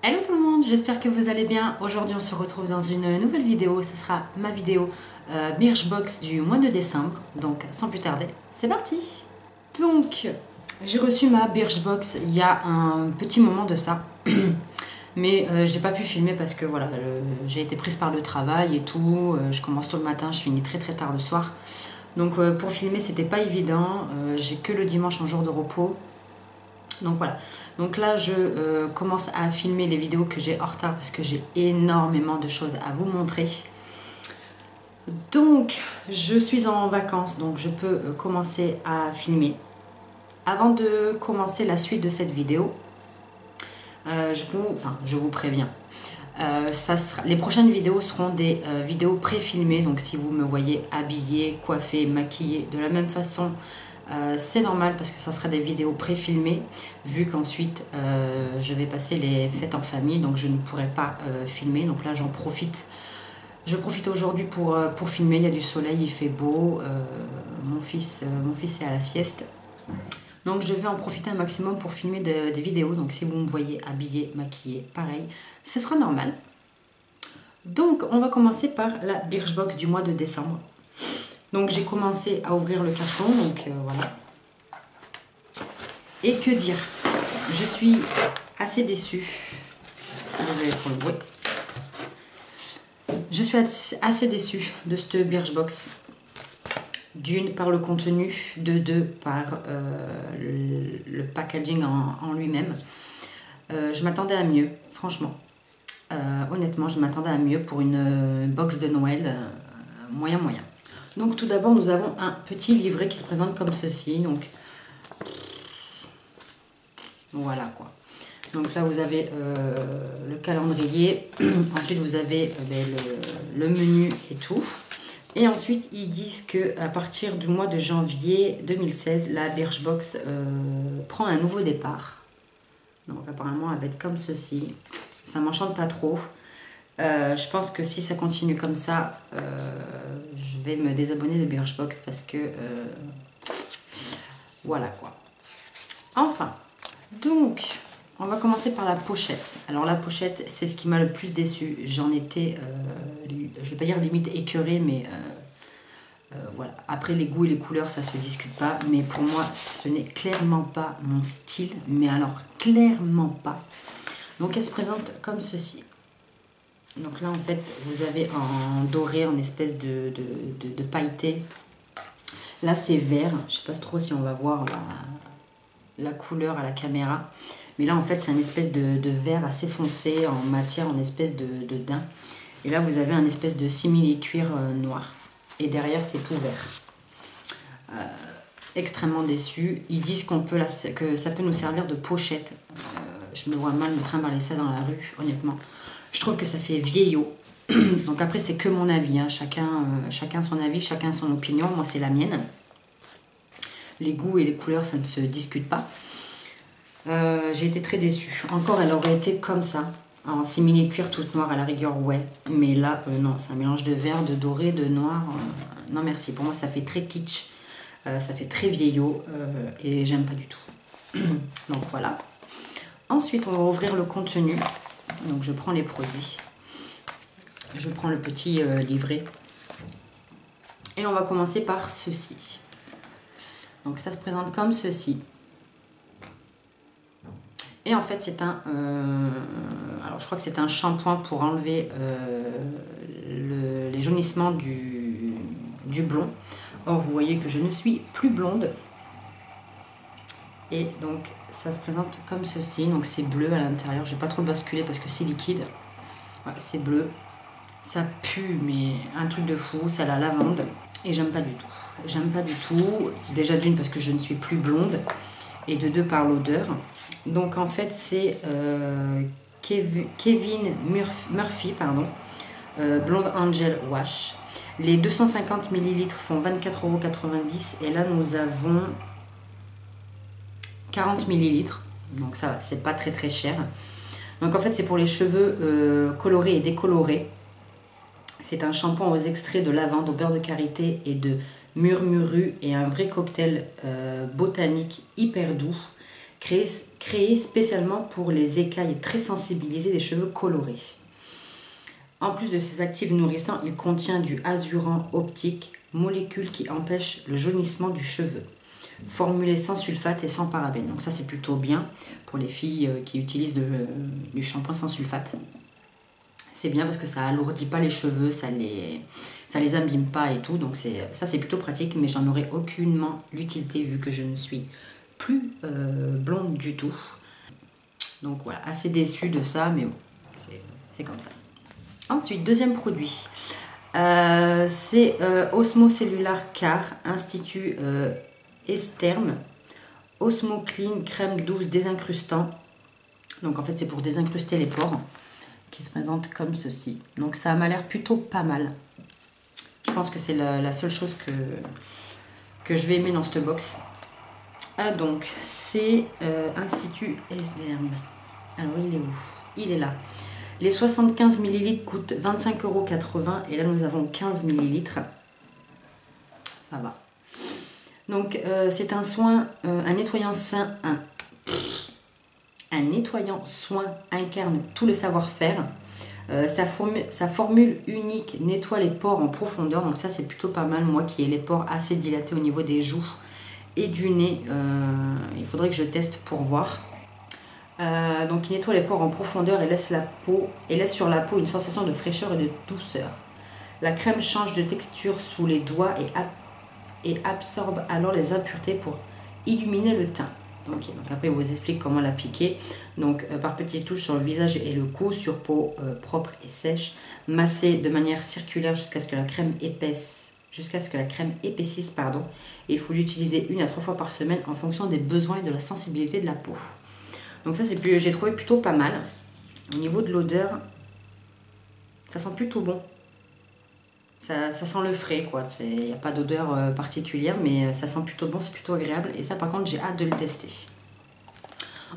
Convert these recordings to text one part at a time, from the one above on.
Hello tout le monde, j'espère que vous allez bien. Aujourd'hui on se retrouve dans une nouvelle vidéo, ce sera ma vidéo Birchbox du mois de décembre. Donc sans plus tarder, c'est parti. Donc j'ai reçu ma Birchbox il y a un petit moment de ça. Mais j'ai pas pu filmer parce que voilà, j'ai été prise par le travail et tout. Je commence tôt le matin, je finis très tard le soir. Donc pour filmer c'était pas évident, j'ai que le dimanche en jour de repos. Donc voilà, donc là je commence à filmer les vidéos que j'ai en retard parce que j'ai énormément de choses à vous montrer. Donc je suis en vacances, donc je peux commencer à filmer. Avant de commencer la suite de cette vidéo, je vous préviens, les prochaines vidéos seront des vidéos pré-filmées, donc si vous me voyez habillée, coiffée, maquillée de la même façon, c'est normal parce que ça sera des vidéos pré-filmées, vu qu'ensuite je vais passer les fêtes en famille, donc je ne pourrai pas filmer. Donc là j'en profite. Je profite aujourd'hui pour filmer, il y a du soleil, il fait beau, mon fils est à la sieste. Donc je vais en profiter un maximum pour filmer des vidéos. Donc si vous me voyez habillée, maquillée, pareil, ce sera normal. Donc on va commencer par la Birchbox du mois de décembre. Donc j'ai commencé à ouvrir le carton, donc voilà. Et que dire, je suis assez déçue. Désolée pour le bruit. Je suis assez déçue de cette Birchbox. D'une par le contenu, de deux par le packaging en lui-même. Je m'attendais à mieux, franchement. Honnêtement, je m'attendais à mieux pour une box de Noël moyen. Donc tout d'abord, nous avons un petit livret qui se présente comme ceci. Donc voilà quoi. Donc là, vous avez le calendrier. Ensuite, vous avez le menu et tout. Et ensuite, ils disent qu'à partir du mois de janvier 2016, la Birchbox prend un nouveau départ. Donc apparemment, elle va être comme ceci. Ça m'enchante pas trop. Je pense que si ça continue comme ça, je vais me désabonner de Birchbox parce que voilà quoi. Enfin, donc on va commencer par la pochette. Alors la pochette, c'est ce qui m'a le plus déçu. J'en étais, je vais pas dire limite écœurée, mais voilà. Après les goûts et les couleurs, ça se discute pas. Mais pour moi, ce n'est clairement pas mon style. Mais alors clairement pas. Donc elle se présente comme ceci. Donc là, en fait, vous avez en doré, en espèce de pailleté. Là, c'est vert. Je ne sais pas trop si on va voir la couleur à la caméra. Mais là, en fait, c'est un espèce de vert assez foncé, en matière, en espèce de daim. Et là, vous avez un espèce de simili-cuir noir. Et derrière, c'est tout vert. Extrêmement déçu. Ils disent que ça peut nous servir de pochette. Je me vois mal me trimballer ça dans la rue, honnêtement. Je trouve que ça fait vieillot. Donc après, c'est que mon avis. Hein. Chacun son avis, chacun son opinion. Moi, c'est la mienne. Les goûts et les couleurs, ça ne se discute pas. J'ai été très déçue. Encore, elle aurait été comme ça. En simili-cuir toute noire, à la rigueur, ouais. Mais là, non. C'est un mélange de vert, de doré, de noir. Non, merci. Pour moi, ça fait très kitsch. Ça fait très vieillot. Et j'aime pas du tout. Donc voilà. Ensuite, on va ouvrir le contenu. Donc je prends les produits, je prends le petit livret et on va commencer par ceci. Donc ça se présente comme ceci. Et en fait c'est alors je crois que c'est un shampoing pour enlever les jaunissements du blond. Or vous voyez que je ne suis plus blonde. Et donc ça se présente comme ceci, donc c'est bleu à l'intérieur, je vais pas trop basculer parce que c'est liquide. Ouais, c'est bleu, ça pue mais un truc de fou, ça a la lavande et j'aime pas du tout. J'aime pas du tout, déjà d'une parce que je ne suis plus blonde et de deux par l'odeur. Donc en fait c'est Kevin Murphy, pardon, Blonde Angel Wash. Les 250 ml font 24,90 € et là nous avons 40 ml, donc ça va, c'est pas très cher. Donc en fait c'est pour les cheveux colorés et décolorés. C'est un shampoing aux extraits de lavande, au beurre de karité et de murmuru et un vrai cocktail botanique hyper doux. créé spécialement pour les écailles très sensibilisées des cheveux colorés. En plus de ces actifs nourrissants, il contient du azuran optique, molécule qui empêche le jaunissement du cheveu. Formulé sans sulfate et sans parabènes. Donc ça c'est plutôt bien pour les filles qui utilisent du shampoing sans sulfate. C'est bien parce que ça alourdit pas les cheveux, ça les abîme pas et tout. Donc ça c'est plutôt pratique, mais j'en aurais aucunement l'utilité vu que je ne suis plus blonde du tout. Donc voilà, assez déçue de ça, mais bon, c'est comme ça. Ensuite, deuxième produit, c'est Osmo Cellular Care, Institut Esterm, Osmo Clean crème douce désincrustant. Donc en fait c'est pour désincruster les pores, qui se présente comme ceci. Donc ça m'a l'air plutôt pas mal. Je pense que c'est la seule chose que je vais aimer dans cette box. Donc c'est Institut Esterm. Alors il est où? Il est là. Les 75 ml coûtent 25,80 € et là nous avons 15 ml. Ça va. Donc c'est un soin, un nettoyant soin incarne tout le savoir-faire. Sa formule unique nettoie les pores en profondeur, donc ça c'est plutôt pas mal. Moi qui ai les pores assez dilatés au niveau des joues et du nez, il faudrait que je teste pour voir. Donc il nettoie les pores en profondeur et laisse sur la peau une sensation de fraîcheur et de douceur. La crème change de texture sous les doigts et absorbe alors les impuretés pour illuminer le teint. Ok, donc après il vous explique comment l'appliquer. Donc par petites touches sur le visage et le cou, sur peau propre et sèche, masser de manière circulaire jusqu'à ce que la crème épaississe. Et il faut l'utiliser 1 à 3 fois par semaine en fonction des besoins et de la sensibilité de la peau. Donc ça j'ai trouvé plutôt pas mal. Au niveau de l'odeur, ça sent plutôt bon. Ça sent le frais quoi. Il n'y a pas d'odeur particulière, mais ça sent plutôt bon, c'est plutôt agréable. Et ça par contre j'ai hâte de le tester.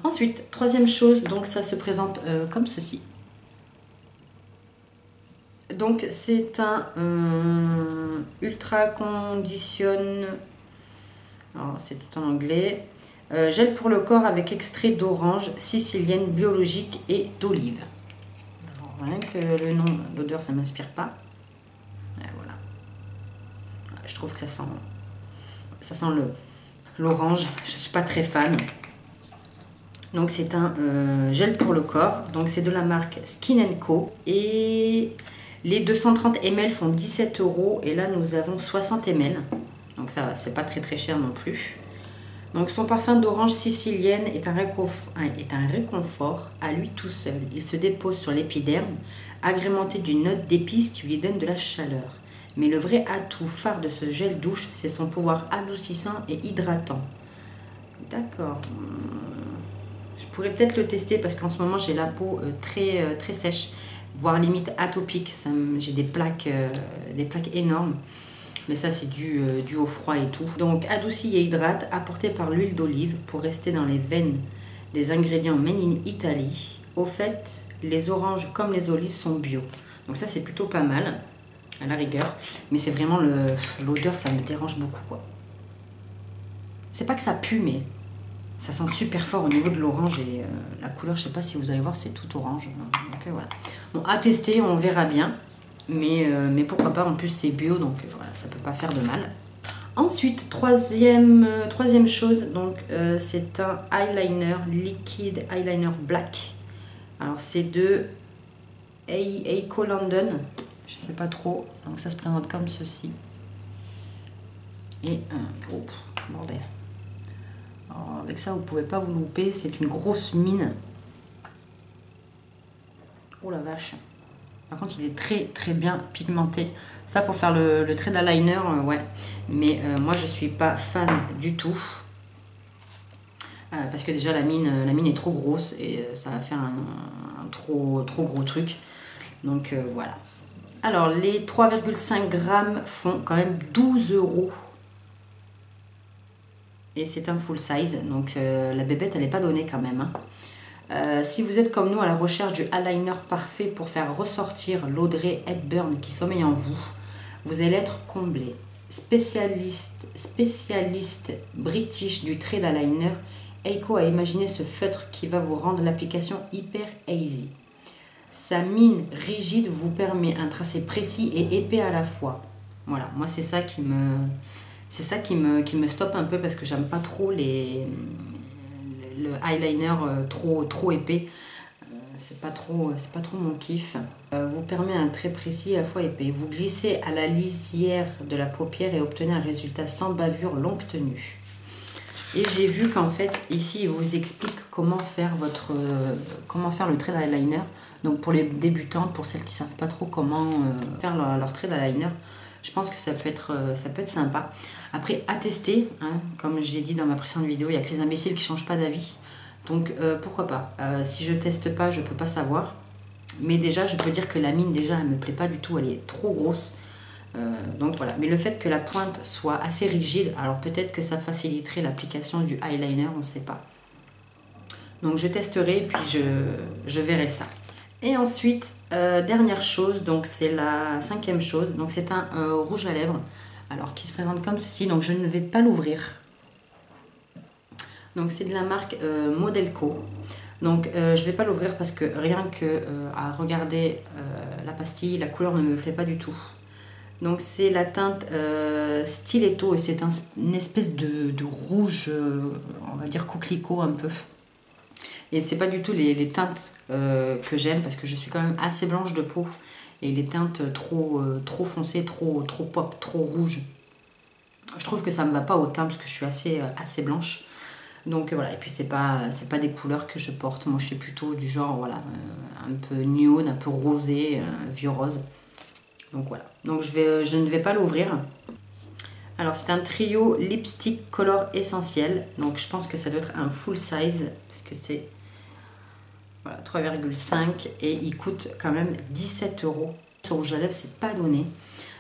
Ensuite, troisième chose, donc ça se présente comme ceci. Donc c'est un ultra conditionne. Alors c'est tout en anglais. Gel pour le corps avec extrait d'orange sicilienne biologique et d'olive. Rien que le nom, l'odeur, ça ne m'inspire pas. Et voilà. Je trouve que ça sent l'orange. Je ne suis pas très fan. Donc c'est un gel pour le corps. Donc c'est de la marque Skin & Co. Et les 230 ml font 17 €. Et là nous avons 60 ml. Donc ça, c'est pas très cher non plus. Donc son parfum d'orange sicilienne est un réconfort à lui tout seul. Il se dépose sur l'épiderme, agrémenté d'une note d'épices qui lui donne de la chaleur. Mais le vrai atout phare de ce gel douche, c'est son pouvoir adoucissant et hydratant. D'accord. Je pourrais peut-être le tester parce qu'en ce moment j'ai la peau très sèche, voire limite atopique. J'ai des plaques énormes. Mais ça c'est dû au froid et tout. Donc adouci et hydrate, apporté par l'huile d'olive pour rester dans les veines des ingrédients made in Italy. Au fait, les oranges comme les olives sont bio. Donc ça c'est plutôt pas mal, à la rigueur. Mais c'est vraiment l'odeur, ça me dérange beaucoup quoi. C'est pas que ça pue, mais ça sent super fort au niveau de l'orange. Et la couleur, je sais pas si vous allez voir, c'est tout orange. Donc voilà. Bon, à tester, on verra bien. Mais pourquoi pas, en plus c'est bio, donc voilà, ça peut pas faire de mal. Ensuite, troisième chose, donc c'est un eyeliner, liquide eyeliner black. Alors c'est de Eiko London, je sais pas trop, donc ça se présente comme ceci. Et oh, bordel. Alors, avec ça vous pouvez pas vous louper, c'est une grosse mine. Oh la vache. Par contre, il est très bien pigmenté. Ça, pour faire le trait d'eyeliner, ouais. Mais moi, je suis pas fan du tout. Parce que déjà, la mine est trop grosse et ça va faire un trop gros truc. Donc, voilà. Alors, les 3,5 grammes font quand même 12 €. Et c'est un full size. Donc, la bébête, elle n'est pas donnée quand même, hein. Si vous êtes comme nous à la recherche du eyeliner parfait pour faire ressortir l'Audrey Hepburn qui sommeille en vous, vous allez être comblé. Spécialiste british du trait d'eyeliner Eiko a imaginé ce feutre qui va vous rendre l'application hyper easy. Sa mine rigide vous permet un tracé précis et épais à la fois. Voilà, moi c'est ça qui me stoppe un peu parce que j'aime pas trop le eyeliner trop épais. C'est pas trop mon kiff. Vous permet un trait précis et à la fois épais. Vous glissez à la lisière de la paupière et obtenez un résultat sans bavure longue tenue. Et j'ai vu qu'en fait, ici, il vous explique comment faire le trait d'eyeliner. Donc pour les débutantes, pour celles qui ne savent pas trop comment faire leur trait d'eyeliner, je pense que ça peut être sympa. Après, à tester, hein, comme j'ai dit dans ma précédente vidéo, il n'y a que les imbéciles qui ne changent pas d'avis. Donc pourquoi pas. Si je teste pas, je peux pas savoir. Mais déjà, je peux dire que la mine, déjà, elle me plaît pas du tout. Elle est trop grosse. Donc voilà. Mais le fait que la pointe soit assez rigide, alors peut-être que ça faciliterait l'application du eyeliner, on ne sait pas. Donc je testerai et puis je verrai ça. Et ensuite, dernière chose, donc c'est la 5e chose. Donc c'est un rouge à lèvres. Alors qui se présente comme ceci. Donc je ne vais pas l'ouvrir. Donc c'est de la marque Modelco. Donc je vais pas l'ouvrir parce que rien que à regarder la pastille, la couleur ne me plaît pas du tout. Donc c'est la teinte Stiletto et c'est une espèce de rouge, on va dire coquelicot un peu. Et c'est pas du tout les teintes que j'aime parce que je suis quand même assez blanche de peau. Et les teintes trop foncées, trop pop, trop rouges, je trouve que ça me va pas au teint parce que je suis assez blanche. Donc voilà, et puis c'est pas des couleurs que je porte. Moi je suis plutôt du genre, voilà, un peu nude, un peu rosé, vieux rose. Donc voilà, donc je ne vais pas l'ouvrir. Alors c'est un trio lipstick color essentiel. Donc je pense que ça doit être un full size parce que c'est voilà, 3,5 et il coûte quand même 17 €. Ce rouge à lèvres, c'est pas donné.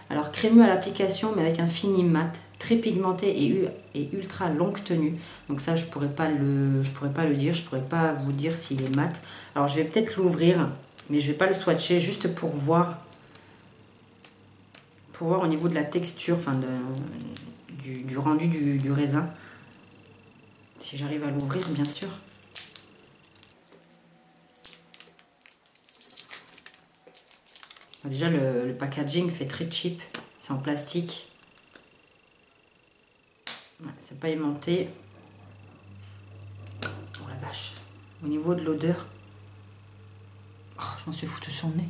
Alors crémeux à l'application mais avec un fini mat, très pigmenté et ultra longue tenue. Donc ça je pourrais pas le dire, je pourrais pas vous dire s'il est mat. Alors je vais peut-être l'ouvrir mais je vais pas le swatcher juste pour voir au niveau de la texture, enfin du rendu du raisin. Si j'arrive à l'ouvrir bien sûr. Déjà le packaging fait très cheap, c'est en plastique. Ouais, c'est pas aimanté. Oh la vache. Au niveau de l'odeur, oh, je m'en suis foutu sur le nez.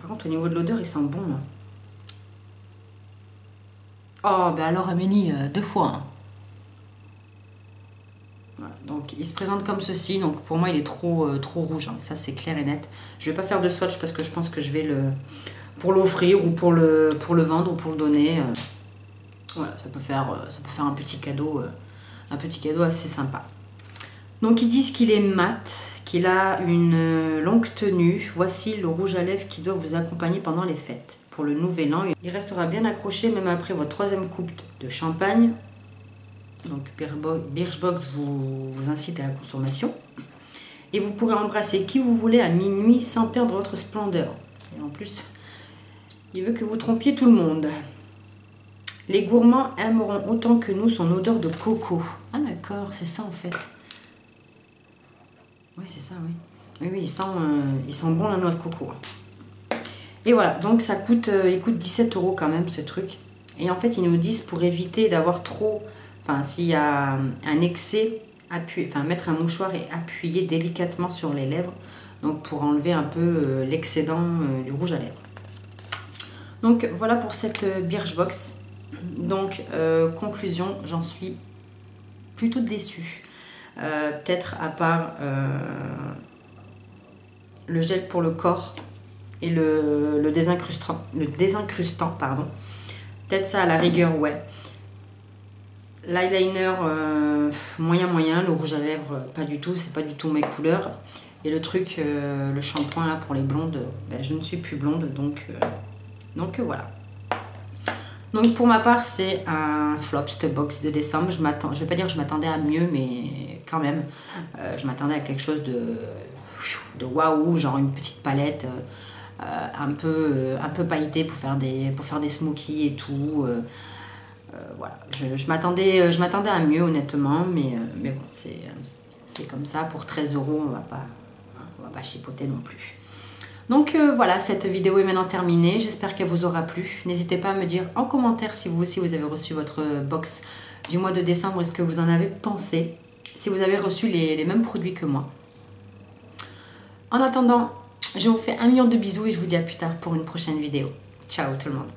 Par contre au niveau de l'odeur il sent bon là. Oh bah alors Amélie, 2 fois. Hein. Voilà, donc il se présente comme ceci, donc pour moi il est trop rouge, hein. Ça c'est clair et net. Je vais pas faire de swatch parce que je pense que je vais pour l'offrir ou pour le vendre ou pour le donner. Voilà, ça peut faire un petit cadeau assez sympa. Donc ils disent qu'il est mat, qu'il a une longue tenue. Voici le rouge à lèvres qui doit vous accompagner pendant les fêtes. Pour le nouvel an, il restera bien accroché même après votre 3e coupe de champagne. Donc Birchbox vous incite à la consommation. Et vous pourrez embrasser qui vous voulez à minuit sans perdre votre splendeur. Et en plus, il veut que vous trompiez tout le monde. Les gourmands aimeront autant que nous son odeur de coco. Ah d'accord, c'est ça en fait. Oui, c'est ça, oui. Oui, il sent bon la noix de coco. Et voilà, donc ça coûte, il coûte 17 € quand même ce truc. Et en fait, ils nous disent pour éviter d'avoir trop... Enfin, s'il y a un excès, mettre un mouchoir et appuyer délicatement sur les lèvres. Donc pour enlever un peu l'excédent du rouge à lèvres. Donc voilà pour cette Birchbox. Donc conclusion, j'en suis plutôt déçue. Peut-être à part le gel pour le corps et le désincrustant, pardon. Peut-être ça à la rigueur, ouais. L'eyeliner moyen, le rouge à lèvres pas du tout, c'est pas du tout mes couleurs. Et le truc, le shampoing là pour les blondes, ben, je ne suis plus blonde, donc voilà. Donc pour ma part c'est un flop cette box de décembre. Je vais pas dire que je m'attendais à mieux, mais quand même, je m'attendais à quelque chose de waouh, genre une petite palette un peu pailletée pour faire des smokies et tout. Voilà, je m'attendais à mieux honnêtement, mais bon, c'est comme ça. Pour 13 euros, on va pas chipoter non plus. Donc voilà, cette vidéo est maintenant terminée. J'espère qu'elle vous aura plu. N'hésitez pas à me dire en commentaire si vous aussi vous avez reçu votre box du mois de décembre et ce que vous en avez pensé. Si vous avez reçu les mêmes produits que moi. En attendant, je vous fais 1 million de bisous et je vous dis à plus tard pour une prochaine vidéo. Ciao tout le monde.